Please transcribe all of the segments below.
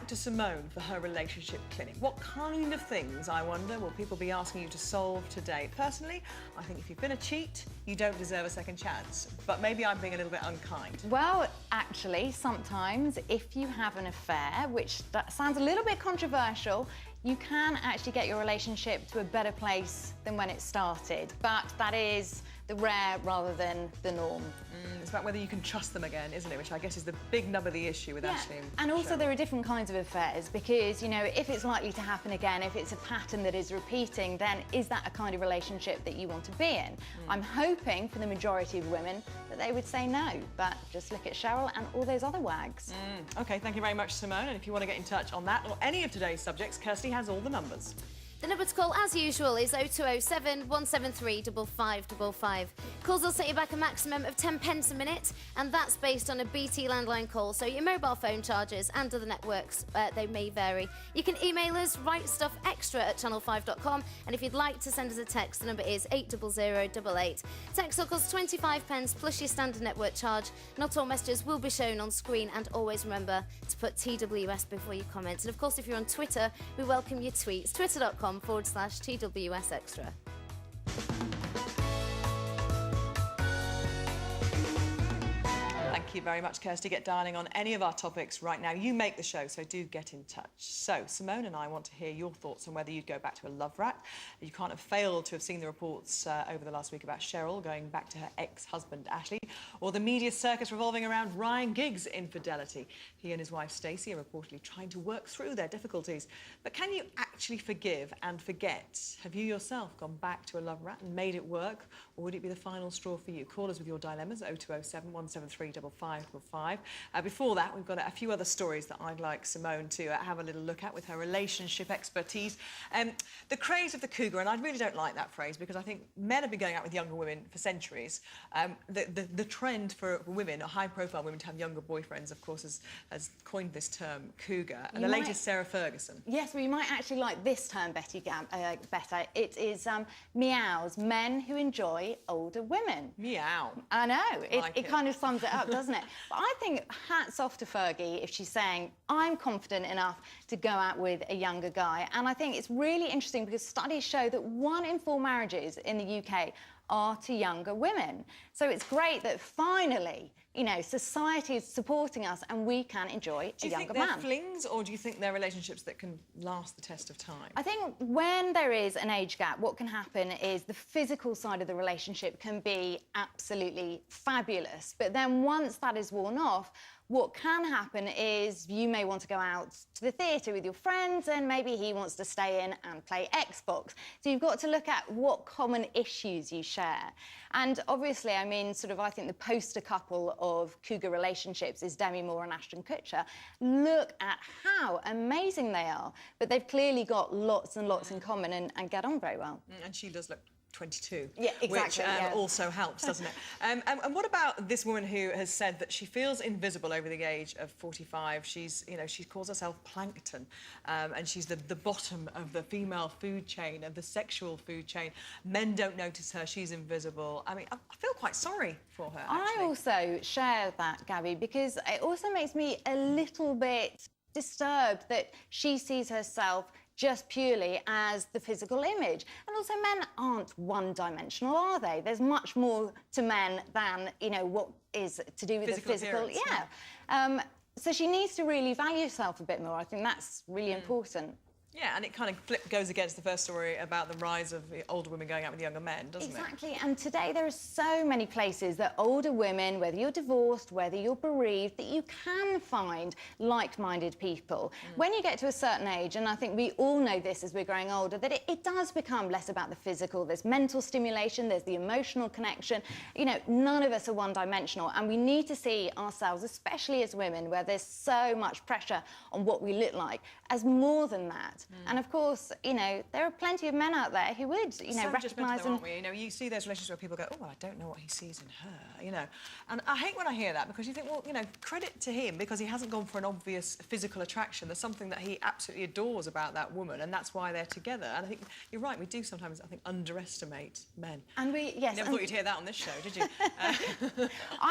back to Simone for her relationship clinic. What kind of things, I wonder, will people be asking you to solve today? Personally, I think if you've been a cheat, you don't deserve a second chance. But maybe I'm being a little bit unkind. Well, actually, sometimes if you have an affair, which that sounds a little bit controversial, you can actually get your relationship to a better place than when it started. But that is the rare rather than the norm. It's about whether you can trust them again, isn't it? Which I guess is the big nub of the issue with Ashley. And also there are different kinds of affairs because, you know, if it's likely to happen again, if it's a pattern that is repeating, then is that a kind of relationship that you want to be in? I'm hoping for the majority of women that they would say no, but just look at Cheryl and all those other wags. OK, thank you very much, Simone. And if you want to get in touch on that or any of today's subjects, Kirsty has all the numbers. The number to call, as usual, is 0207 173 5555. Calls will set you back a maximum of 10 pence a minute, and that's based on a BT landline call, so your mobile phone charges and other networks, they may vary. You can email us, writestuffextra@channel5.com, and if you'd like to send us a text, the number is 80088. Text will cost 25 pence plus your standard network charge. Not all messages will be shown on screen, and always remember to put TWS before you comment. And of course, if you're on Twitter, we welcome your tweets. Twitter.com/TWS Extra. Thank you very much, Kirsty. Get dialing on any of our topics right now. You make the show, so do get in touch. So, Simone and I want to hear your thoughts on whether you'd go back to a love rat. You can't have failed to have seen the reports over the last week about Cheryl going back to her ex-husband, Ashley, or the media circus revolving around Ryan Giggs' infidelity. He and his wife, Stacey, are reportedly trying to work through their difficulties. But can you actually forgive and forget? Have you yourself gone back to a love rat and made it work, or would it be the final straw for you? Call us with your dilemmas, 0207 173 5555. Before that, we've got a few other stories that I'd like Simone to have a little look at with her relationship expertise. The craze of the cougar, and I really don't like that phrase because I think men have been going out with younger women for centuries. The trend for women, high-profile women, to have younger boyfriends, of course, has coined this term, cougar. And the latest, Sarah Ferguson. Yes, well, you might actually like this term, better. It is meows, men who enjoy older women. Meow. I know, it kind of sums it up, doesn't it? But I think hats off to Fergie if she's saying, I'm confident enough to go out with a younger guy. And I think it's really interesting because studies show that 1 in 4 marriages in the UK are to younger women. So it's great that finally, you know, society is supporting us and we can enjoy a younger man. Do you think they're flings, or do you think they're relationships that can last the test of time? I think when there is an age gap, what can happen is the physical side of the relationship can be absolutely fabulous. But then once that is worn off, what can happen is you may want to go out to the theatre with your friends and maybe he wants to stay in and play Xbox. So you've got to look at what common issues you share. And obviously, I mean, I think the poster couple of cougar relationships is Demi Moore and Ashton Kutcher. Look at how amazing they are. But they've clearly got lots and lots in common and get on very well. And she does look 22. Yeah, exactly. Which also helps, doesn't it? And what about this woman who has said that she feels invisible over the age of 45? She's, you know, she calls herself plankton, and she's the bottom of the female food chain, of the sexual food chain. Men don't notice her, she's invisible. I mean, I feel quite sorry for her, actually. I also share that, Gabby, because it also makes me a little bit disturbed that she sees herself just purely as the physical image. And also, men aren't one-dimensional, are they? There's much more to men than, you know, what is to do with the physical. Yeah. So she needs to really value herself a bit more. I think that's really important. Yeah, and it kind of goes against the first story about the rise of older women going out with younger men, doesn't it? Exactly, and today there are so many places that older women, whether you're divorced, whether you're bereaved, that you can find like-minded people. When you get to a certain age, and I think we all know this as we're growing older, that it does become less about the physical. There's mental stimulation, there's the emotional connection. You know, none of us are one-dimensional, and we need to see ourselves, especially as women, where there's so much pressure on what we look like, as more than that. And of course, you know, there are plenty of men out there who would, you know, recognise them. Aren't we? You know, you see those relationships where people go, oh, well, I don't know what he sees in her, you know. And I hate when I hear that, because you think, well, you know, credit to him, because he hasn't gone for an obvious physical attraction. There's something that he absolutely adores about that woman, and that's why they're together. And I think you're right, we do sometimes, I think, underestimate men. And we, yes. You never thought you'd hear that on this show, did you?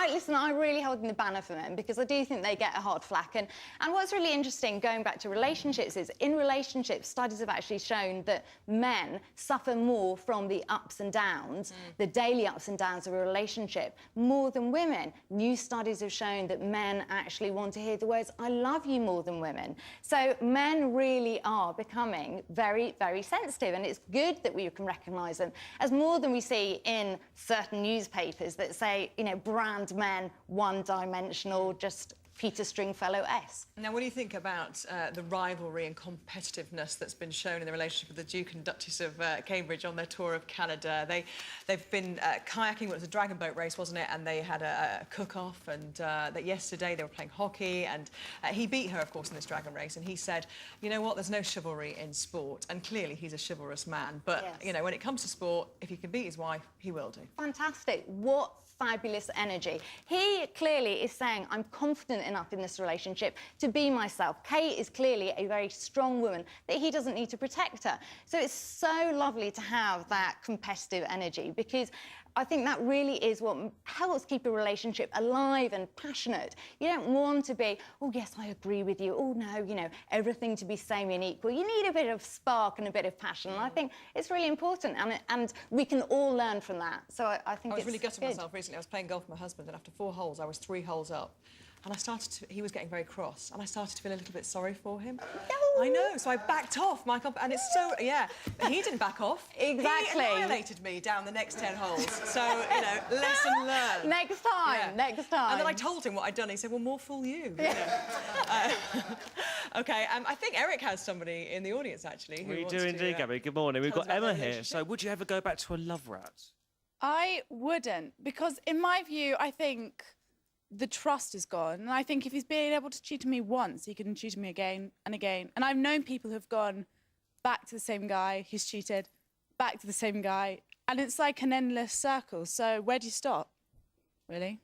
Listen, I really hold in the banner for men, because I do think they get a hard flack. And what's really interesting, going back to relationships, is in relationships, studies have actually shown that men suffer more from the ups and downs, the daily ups and downs of a relationship, more than women. New studies have shown that men actually want to hear the words, I love you, more than women. So men really are becoming very, very sensitive, and it's good that we can recognise them as more than we see in certain newspapers that say, you know, brand men one-dimensional, just Peter Stringfellow-esque. Now, what do you think about the rivalry and competitiveness that's been shown in the relationship with the Duke and Duchess of Cambridge on their tour of Canada? They've been kayaking, it was a dragon boat race, wasn't it? And they had a cook-off, and that yesterday they were playing hockey, and he beat her, of course, in this dragon race, and he said, you know what, there's no chivalry in sport. And clearly he's a chivalrous man, but, yes, you know, when it comes to sport, if he can beat his wife, he will do. Fantastic. What fabulous energy. He clearly is saying, I'm confident enough in this relationship to be myself. Kate is clearly a very strong woman that he doesn't need to protect her. So it's so lovely to have that competitive energy, because I think that really is what helps keep a relationship alive and passionate. You don't want to be, oh, yes, I agree with you. Oh, no, you know, everything to be same and equal. You need a bit of spark and a bit of passion. And I think it's really important, and we can all learn from that. So I think I was really good. gutting myself recently. I was playing golf with my husband, and after 4 holes, I was 3 holes up. And he was getting very cross, and I started to feel a little bit sorry for him. No. I know, so I backed off, Michael, and it's so, yeah. He didn't back off. Exactly. He annihilated me down the next 10 holes. So, you know, lesson learned. Next time, yeah. next time. And then I told him what I'd done. He said, well, more fool you. Yeah. OK, I think Eric has somebody in the audience, actually. We do indeed, Gabby. Good morning. We've got Emma here. So would you ever go back to a love rat? I wouldn't, because in my view, I think the trust is gone. And I think if he's been able to cheat on me once, he can cheat on me again and again. And I've known people who've gone back to the same guy who's cheated, back to the same guy, and it's like an endless circle. So where do you stop, really?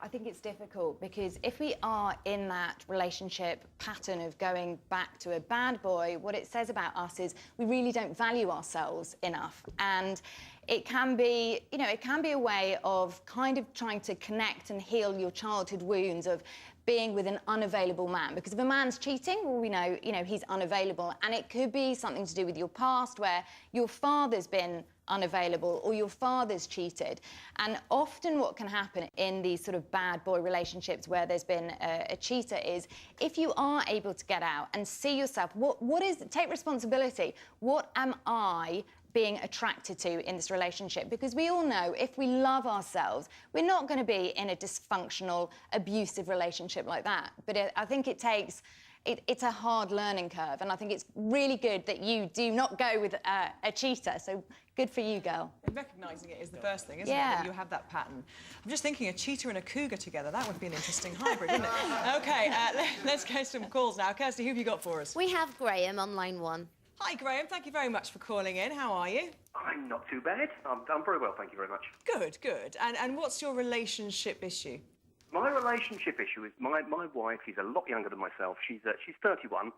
I think it's difficult, because if we are in that relationship pattern of going back to a bad boy, what it says about us is we really don't value ourselves enough. And it can be, you know, it can be a way of kind of trying to connect and heal your childhood wounds of being with an unavailable man. Because if a man's cheating, well, we know, you know, he's unavailable. And it could be something to do with your past, where your father's been unavailable or your father's cheated. And often what can happen in these sort of bad boy relationships where there's been a cheater is, if you are able to get out and see yourself, what is, take responsibility. What am I being attracted to in this relationship? Because we all know if we love ourselves, we're not going to be in a dysfunctional, abusive relationship like that. But I think it takes, it's a hard learning curve, and I think it's really good that you do not go with a cheater. So good for you, girl. And recognising it is the first thing, isn't it? That you have that pattern. I'm just thinking a cheater and a cougar together, that would be an interesting hybrid, wouldn't it? OK, let's go some calls now. Kirsty, who have you got for us? We have Graham on line 1. Hi, Graham. Thank you very much for calling in. How are you? I'm not too bad. I'm very well, thank you very much. Good, good. And what's your relationship issue? My relationship issue is my wife is a lot younger than myself. She's 31,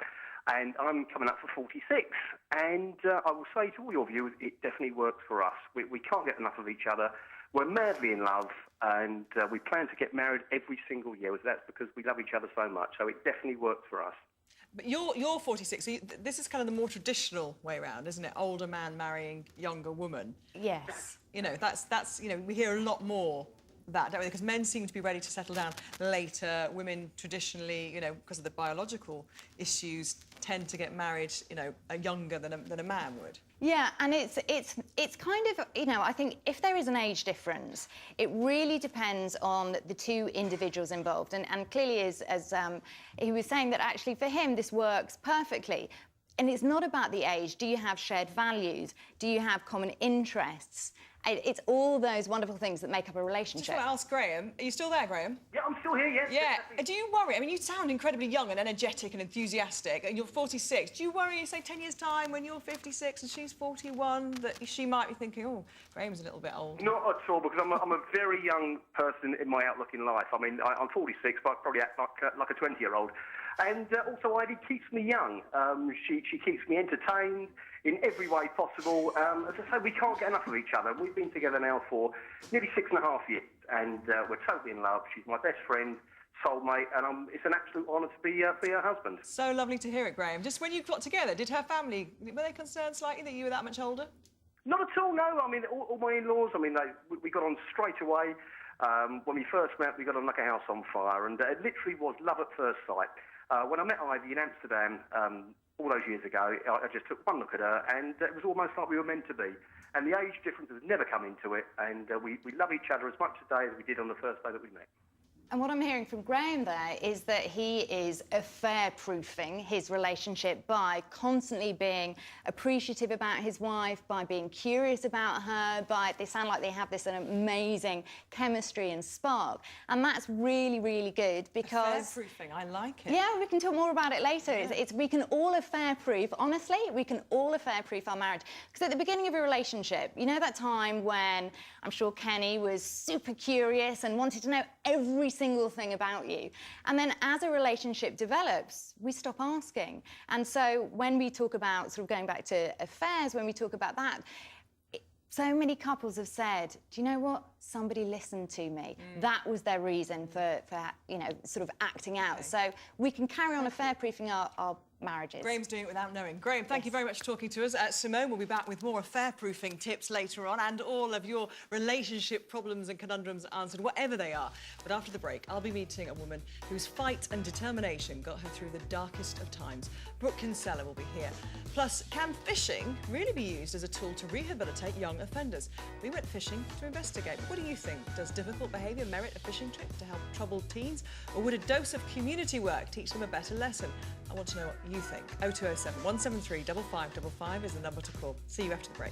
and I'm coming up for 46. And I will say to all your viewers, it definitely works for us. We can't get enough of each other. We're madly in love, and we plan to get married every single year. That's because we love each other so much. So it definitely works for us. But you're 46, so this is kind of the more traditional way around, isn't it? Older man marrying younger woman. Yes. You know, that's you know, we hear a lot more of that, don't we? Because men seem to be ready to settle down later. Women traditionally, you know, because of the biological issues, tend to get married, you know, younger than a man would. Yeah, and it's kind of, you know, I think if there is an age difference, it really depends on the two individuals involved. And clearly, as he was saying, that actually for him this works perfectly. And it's not about the age. Do you have shared values? Do you have common interests? It's all those wonderful things that make up a Just relationship. want to ask Graham, are you still there, Graham? Yeah, I'm still here, yes. Yeah. Definitely. Do you worry? I mean, you sound incredibly young and energetic and enthusiastic, and you're 46. Do you worry, say, 10 years' time, when you're 56 and she's 41, that she might be thinking, oh, Graham's a little bit old? Not at all, because I'm a very young person in my outlook in life. I mean, I'm 46, but I probably act like a 20-year-old. And also, Ivy keeps me young. She keeps me entertained in every way possible. As I say, we can't get enough of each other. We've been together now for nearly 6.5 years, and we're totally in love. She's my best friend, soulmate, and it's an absolute honour to be her husband. So lovely to hear it, Graham. Just when you got together, did her family, were they concerned slightly that you were that much older? Not at all, no. I mean, all my in-laws, I mean, we got on straight away. When we first met, we got on like a house on fire, and it literally was love at first sight. When I met Ivy in Amsterdam all those years ago, I just took one look at her, and it was almost like we were meant to be. And the age difference has never come into it, and we love each other as much today as we did on the first day that we met. And what I'm hearing from Graham there is that he is affair-proofing his relationship by constantly being appreciative about his wife, by being curious about her, they sound like they have this amazing chemistry and spark. And that's really, really good because... Affair-proofing, I like it. Yeah, we can talk more about it later. Yeah. We can all affair-proof, honestly, we can all affair-proof our marriage. Because at the beginning of a relationship, you know that time when I'm sure Kenny was super curious and wanted to know every single thing about you. And then as a relationship develops, we stop asking. And so when we talk about, sort of going back to affairs, when we talk about that, so many couples have said, do you know what? Somebody listened to me. That was their reason for you know, sort of acting out. Okay. So we can carry on affair-proofing our marriages. Graham's doing it without knowing. Graham, thank you very much for talking to us. Simone will be back with more affair-proofing tips later on, and all of your relationship problems and conundrums answered, whatever they are. But after the break, I'll be meeting a woman whose fight and determination got her through the darkest of times. Brooke Kinsella will be here. Plus, can fishing really be used as a tool to rehabilitate young offenders? We went fishing to investigate. What do you think? Does difficult behaviour merit a fishing trip to help troubled teens? Or would a dose of community work teach them a better lesson? I want to know what you think. 0207 173 5555 is the number to call. See you after the break.